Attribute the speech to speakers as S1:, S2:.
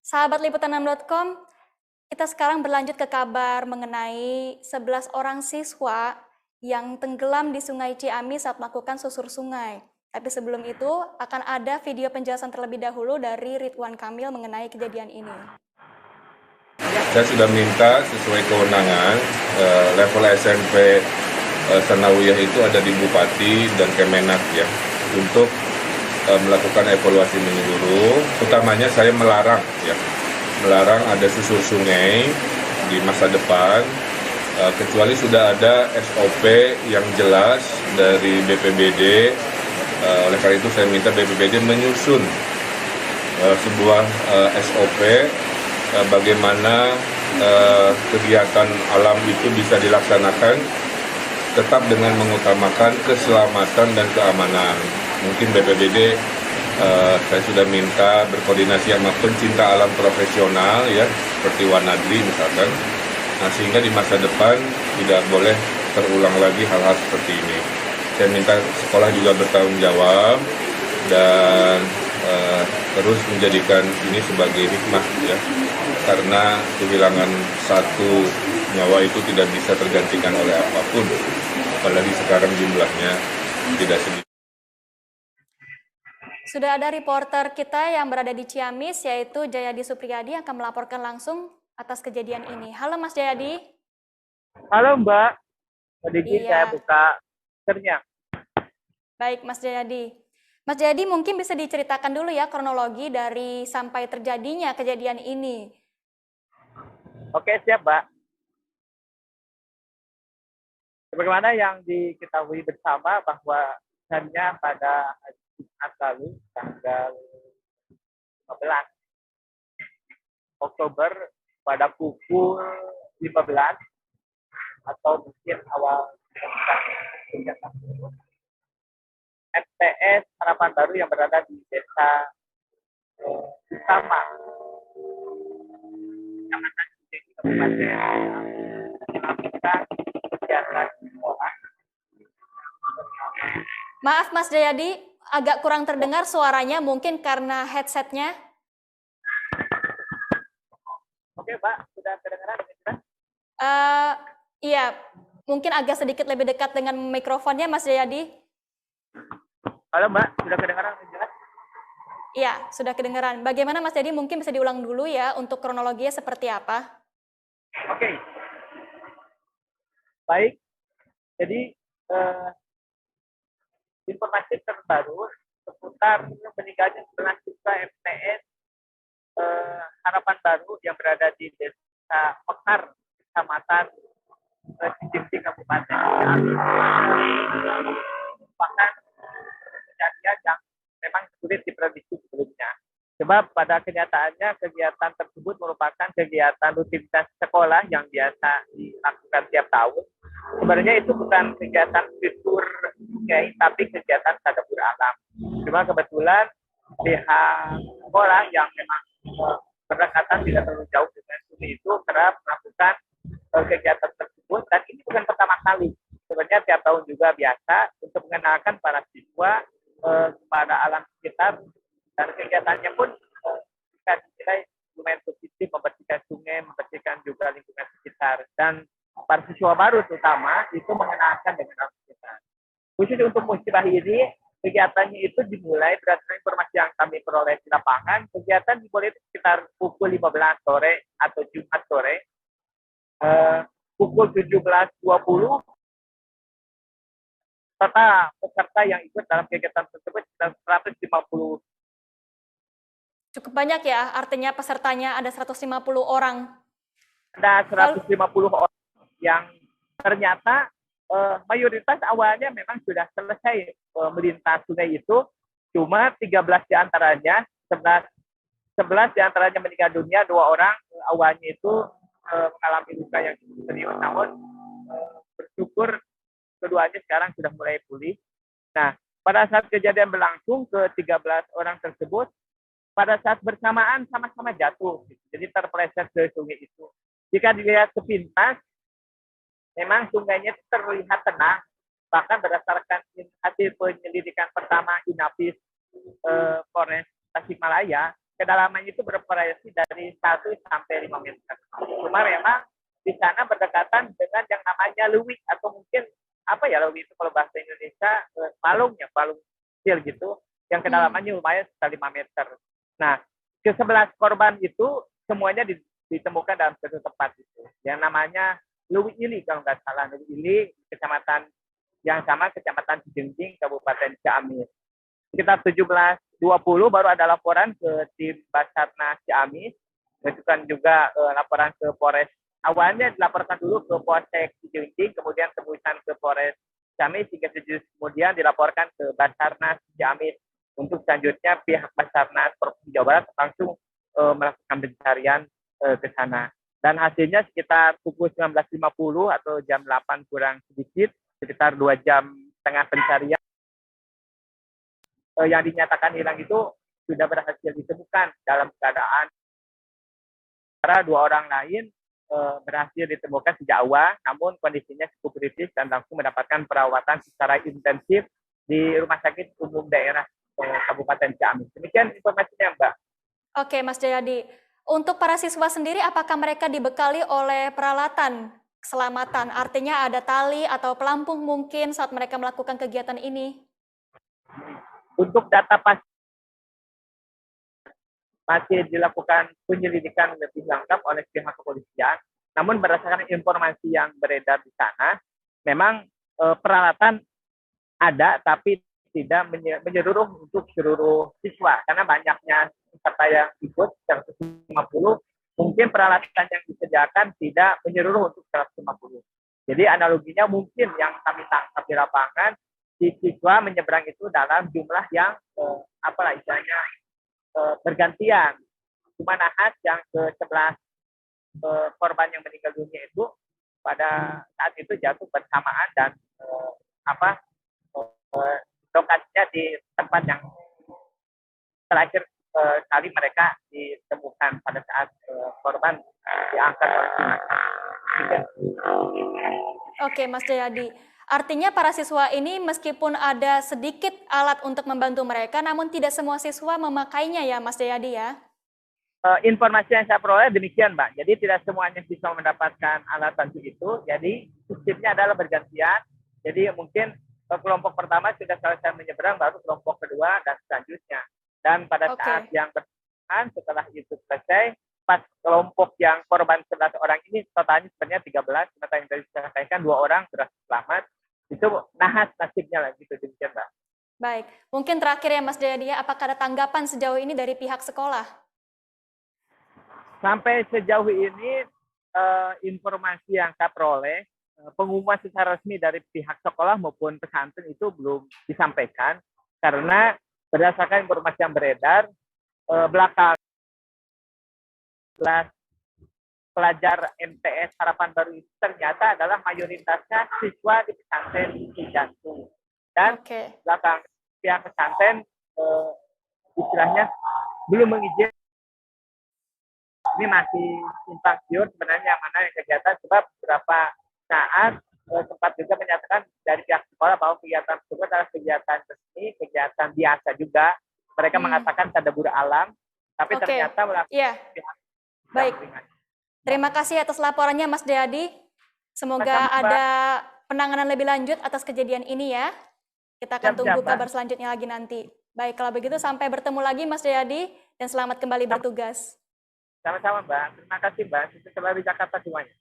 S1: Sahabat liputan6.com, kita sekarang berlanjut ke kabar mengenai 11 orang siswa yang tenggelam di Sungai Ciamis saat melakukan susur sungai. Tapi sebelum itu, akan ada video penjelasan terlebih dahulu dari Ridwan Kamil mengenai kejadian ini.
S2: Saya sudah minta sesuai kewenangan level SMP Sanawiyah itu ada di Bupati dan Kemenak ya untuk melakukan evaluasi menyeluruh. Utamanya saya melarang ada susur sungai di masa depan kecuali sudah ada SOP yang jelas dari BPBD. Oleh karena itu saya minta BPBD menyusun sebuah SOP bagaimana kegiatan alam itu bisa dilaksanakan tetap dengan mengutamakan keselamatan dan keamanan. Mungkin BPBD saya sudah minta berkoordinasi sama pencinta alam profesional ya seperti Wanadri misalkan. Nah, sehingga di masa depan tidak boleh terulang lagi hal-hal seperti ini. Saya minta sekolah juga bertanggung jawab dan terus menjadikan ini sebagai hikmah ya, karena kehilangan satu nyawa itu tidak bisa tergantikan oleh apapun, apalagi sekarang jumlahnya tidak sedikit.
S1: Sudah ada reporter kita yang berada di Ciamis, yaitu Jayadi Supriyadi, akan melaporkan langsung atas kejadian ini. Halo Mas Jayadi.
S3: Halo Mbak, sedikit
S1: Iya.
S3: saya buka ternya.
S1: Baik Mas Jayadi. Mas Jayadi mungkin bisa diceritakan dulu ya kronologi dari sampai terjadinya kejadian ini.
S3: Oke siap Mbak. Sebagaimana yang diketahui bersama bahwa hanya pada hari Jumat lalu tanggal 15 Oktober pada pukul 15 atau mungkin awal kegiatan MTS Harapan Baru yang berada di desa Utama Kecamatan Cimahi Kabupaten melakukan kegiatan sekolah.
S1: Maaf Mas Jayadi, agak kurang terdengar suaranya, mungkin karena headsetnya.
S3: Oke Mbak, sudah kedengaran?
S1: Iya, mungkin agak sedikit lebih dekat dengan mikrofonnya Mas Jayadi.
S3: Halo Mbak, sudah kedengaran jelas?
S1: Iya, sudah kedengaran. Bagaimana Mas Jayadi, mungkin bisa diulang dulu ya untuk kronologinya seperti apa?
S3: Oke. Baik, jadi informasi terbaru seputar meninggalnya 11 siswa MTS Harapan Baru yang berada di desa Mekar, Kecamatan Cimahi Kabupaten. Bahkan kejadian yang memang sulit diprediksi sebelumnya. Sebab pada kenyataannya kegiatan tersebut merupakan kegiatan rutinitas sekolah yang biasa dilakukan tiap tahun. Sebenarnya itu bukan kegiatan susur sungai, tapi kegiatan tadabbur alam. Cuma kebetulan pihak sekolah yang memang berdekatan tidak terlalu jauh dengan sungai itu kerap melakukan kegiatan tersebut, dan ini bukan pertama kali. Sebenarnya tiap tahun juga biasa untuk mengenalkan para siswa kepada alam sekitar, dan kegiatannya pun bisa dinilai lumayan positif, membersihkan sungai, membersihkan juga lingkungan sekitar, dan para siswa baru terutama itu mengenalkan dengan alam sekitar. Khusus untuk musibah ini, kegiatannya itu dimulai berdasarkan informasi yang kami peroleh di lapangan. Kegiatan dimulai sekitar pukul 15 sore atau Jumat sore. Pukul 17.20 serta peserta yang ikut dalam kegiatan tersebut sekitar 150.
S1: Cukup banyak ya, artinya pesertanya ada 150 orang.
S3: Ada 150 orang yang ternyata mayoritas awalnya memang sudah selesai melintas sungai itu, cuma 13 diantaranya, 11 diantaranya meninggal dunia, 2 orang awalnya itu mengalami luka yang serius, namun bersyukur keduanya sekarang sudah mulai pulih. Nah, pada saat kejadian berlangsung, ke-13 orang tersebut pada saat bersamaan sama-sama jatuh, jadi terpeleset ke sungai itu. Jika dilihat sepintas, memang sungainya terlihat tenang, bahkan berdasarkan hasil penyelidikan pertama Inafis Polres Tasikmalaya, kedalamannya itu bervariasi dari 1 sampai 5 meter. Cuma memang di sana berdekatan dengan yang namanya lewit atau mungkin apa ya lewit itu kalau bahasa Indonesia palung ya, palung kecil gitu yang kedalamannya lumayan sekitar 5 meter. Nah, ke-11 korban itu semuanya ditemukan dalam satu tempat itu. Yang namanya Lewit Ili kalau nggak salah, Lewit Ili, kecamatan yang sama, Kecamatan Cijengjing, Kabupaten Ciamis. Sekitar 17.20 baru ada laporan ke tim Basarnas Ciamis, menunjukkan juga laporan ke Polres. Awalnya dilaporkan dulu ke Polsek Cijengjing, kemudian tembusan ke Polres Ciamis, hingga kemudian dilaporkan ke Basarnas Ciamis. Untuk selanjutnya pihak Basarnas Provinsi Jawa Barat langsung melakukan pencarian ke sana. Dan hasilnya sekitar pukul 19.50 atau jam 8 kurang sedikit, sekitar 2 jam setengah pencarian, yang dinyatakan hilang itu sudah berhasil ditemukan dalam keadaan dua orang lain berhasil ditemukan sejak awal, namun kondisinya cukup kritis dan langsung mendapatkan perawatan secara intensif di Rumah Sakit Umum Daerah Kabupaten Ciamis. Demikian informasinya, Mbak.
S1: Oke, Mas Jayadi. Untuk para siswa sendiri, apakah mereka dibekali oleh peralatan keselamatan? Artinya ada tali atau pelampung mungkin saat mereka melakukan kegiatan ini?
S3: Untuk data pasti masih dilakukan penyelidikan lebih lengkap oleh pihak kepolisian. Namun berdasarkan informasi yang beredar di sana, memang peralatan ada, tapi tidak menyeluruh untuk seluruh siswa. Karena banyaknya peserta yang ikut, 150, mungkin peralatan yang disediakan tidak menyeluruh untuk 150. Jadi analoginya mungkin yang kami tangkap di lapangan, si siswa menyeberang itu dalam jumlah yang apalah istilahnya bergantian. Cuma nahas yang ke-11 korban yang meninggal dunia itu pada saat itu jatuh bersamaan dan lokasinya di tempat yang terakhir kali mereka ditemukan pada saat korban diangkat oleh jenazah.
S1: Oke, Mas Jayadi. Artinya para siswa ini meskipun ada sedikit alat untuk membantu mereka, namun tidak semua siswa memakainya ya, Mas Jayadi ya?
S3: Informasi yang saya peroleh demikian, Mbak. Jadi tidak semuanya siswa mendapatkan alat bantu itu. Jadi sistemnya adalah bergantian. Jadi mungkin kelompok pertama sudah selesai menyeberang, baru kelompok kedua dan selanjutnya. Dan pada saat yang bersamaan setelah itu selesai, pas kelompok yang korban 11 orang ini totalnya sebenarnya 13, sementara yang tadi saya sampaikan 2 orang sudah selamat. Itu nahas nasibnya lah gitu, demikian, Mbak.
S1: Baik, mungkin terakhir ya Mas Jayadi, apakah ada tanggapan sejauh ini dari pihak sekolah?
S3: Sampai sejauh ini informasi yang saya peroleh, pengumuman secara resmi dari pihak sekolah maupun pesantren itu belum disampaikan karena berdasarkan informasi yang beredar belakang kelas pelajar MTS Harapan Baru itu ternyata adalah mayoritasnya siswa di pesantren Cijantung. Dan belakang pihak pesantren istilahnya belum mengizinkan. Ini masih simpang siur sebenarnya mana yang kegiatan, sebab beberapa saat sempat juga menyatakan dari pihak sekolah bahwa kegiatan tersebut adalah kegiatan resmi, kegiatan biasa juga. Mereka mengatakan tadabur alam, tapi ternyata melakukan pihak.
S1: Baik. Terima kasih atas laporannya Mas Jayadi. Semoga ada penanganan lebih lanjut atas kejadian ini ya. Kita akan tunggu kabar selanjutnya lagi nanti. Baik, kalau begitu sampai bertemu lagi Mas Jayadi dan selamat kembali bertugas.
S3: Sama-sama, Mbak. Terima kasih, Mbak. Selamat di Jakarta semuanya.